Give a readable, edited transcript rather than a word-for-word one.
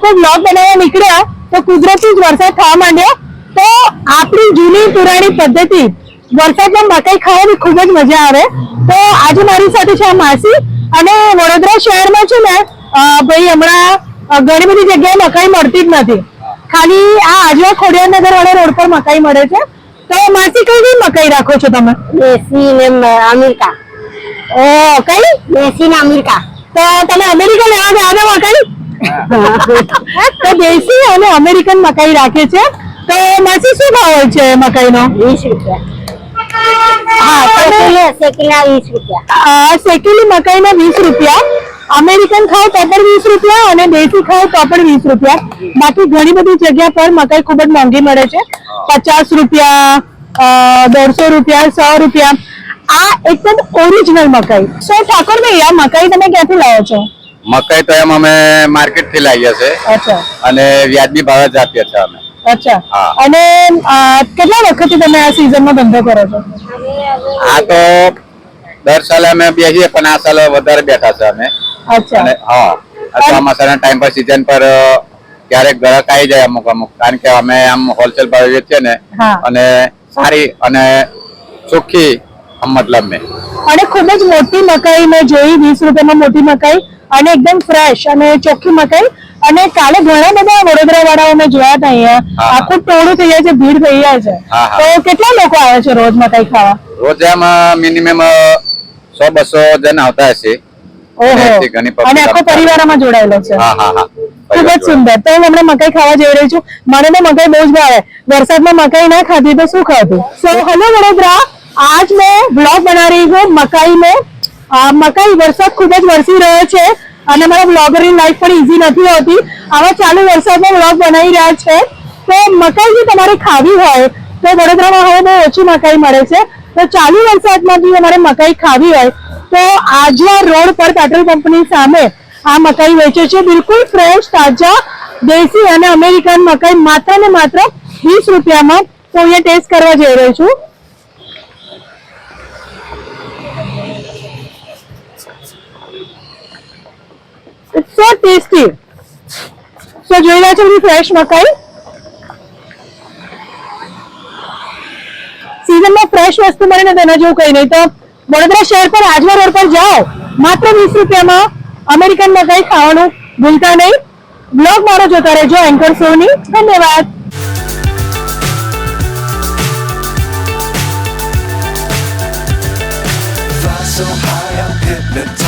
લોકો બ્લોગ બનાવવા નીકળ્યા તો કુદરતી જ વરસાદ થવા માંડ્યો. તો આપણી જૂની પુરાણી પદ્ધતિ વરસાદમાં મકાઈ ખાવાની ખૂબ જ મજા આવે. તો આજે મારી સાથે છે આ માસી, અને વડોદરા શહેરમાં છે ને ભાઈ હમણાં ઘણી બધી જગ્યાએ મકાઈ મળતી જ નથી, ખાલી આ આજવા ખોડિયારનગર વાળા રોડ પર મકાઈ મળે છે. તો માસી કઈ કઈ મકાઈ રાખો છો તમે? દેશી ને અમેરિકા. ઓ કઈ? દેશી ને અમેરિકા. તો તમે અમેરિકન લેવા ગયા હતા મકાઈ? તો દેશી અને અમેરિકન મકાઈ રાખે છે. તો માસી શું ભાવ હોય છે મકાઈનો? 20 રૂપિયા. હા, શેકેલા 20 રૂપિયા. શેકેલી મકાઈના 20 રૂપિયા, અમેરિકન ખાવ તો પણ 20 રૂપિયા અને દેશી ખાવ તો પણ 20 રૂપિયા. બાકી ઘણી બધી જગ્યા પર મકાઈ ખૂબ જ મોંઘી મળે છે, 50 રૂપિયા, 150 રૂપિયા, 100 રૂપિયા. આ એકદમ ઓરિજિનલ મકાઈ. સો ઠાકોરભાઈ, આ મકાઈ તમે ક્યાંથી લાવો છો? મકાઈ તો એમ અમે માર્કેટ થી લાવીએ છીએ. અચ્છા. અને વ્યાજબી ભાવે જ આપીએ છીએ અમે. અચ્છા. અને કેટલા વખતથી તમે આ સિઝનમાં ધંધો કરો છો? આ તો દર સાલે અમે બેસીએ, પણ આ સાલે વધારે બેઠા છે અમે. અચ્છા. અને હા, ચોમાસાના ટાઈમ પર સિઝન પર ક્યારેક ગ્રાહક આવી જાય અમુક અમુક, કારણ કે અમે આમ હોલસેલ ભાવે વેચીએ ને, અને સારી અને ચોખ્ખી મતલબ મેં. અને ખૂબ જ મોટી મકાઈ મેં જોઈ, 20 રૂપિયામાં મોટી મકાઈ, અને એકદમ ફ્રેશ અને ચોખ્ખી મકાઈ. અને કાલે ઘણા બધા વડોદરા વાળાઓ મેં જોયા હતા, અહીંયા આખું ટોળું થઈ જાય છે, ભીડ થઈ જાય છે. તો કેટલા લોકો આવે છે રોજ મકાઈ ખાવા? રોજ એમ મિનિમમ 100-200 જણ આવતા હશે. અને આખો પરિવારમાં જોડાયેલો છે. ખૂબ જ સુંદર. તો હું હમણાં મકાઈ ખાવા જઈ રહી છું. મને તો મકાઈ બહુ જ ભાવે. વરસાદમાં મકાઈ ના ખાધી તો શું ખાધું? સો હેલો વડોદરા, आज मैं ब्लॉग बना रही हूँ मकाई में. मकाई वरसाद खूब જ વરસી રહ્યો છે અને મારા બ્લોગરની લાઈફ પણ ઈઝી નથી હોતી. આવા ચાલુ વરસાદમાં બ્લોગ બનાવી રહ્યા છે. તો મકાઈ જો તમારે ખાવી હોય તો વડોદરામાં હવે બહુ ઓછી મકાઈ મળે છે. તો ચાલુ વરસાદમાં જો તમારે મકાઈ ખાવી હોય તો આજવા રોડ પર પેટ્રોલ પંપની સામે આ મકાઈ વેચે છે. બિલકુલ ફ્રેશ, તાજા, દેશી અને અમેરિકન મકાઈ માત્ર ને માત્ર 20 રૂપિયામાં. તો અહીંયા ટેસ્ટ કરવા જઈ રહી છું. It's so tasty. So જોઈ રહ્યા છો બધી ફ્રેશ મકાઈ. સીઝનમાં ફ્રેશ વસ્તુ મળે ને તેના જેવું કઈ નહીં. તો વડોદરા શહેર પર આજવા રોડ પર જાઓ, માત્ર 20 રૂપિયામાં અમેરિકન મકાઈ ખાવાનું ભૂલતા નહીં. બ્લોગ મારો જોતા રહેજો એન્કર સોની. ધન્યવાદ. So high, I'm hypnotized.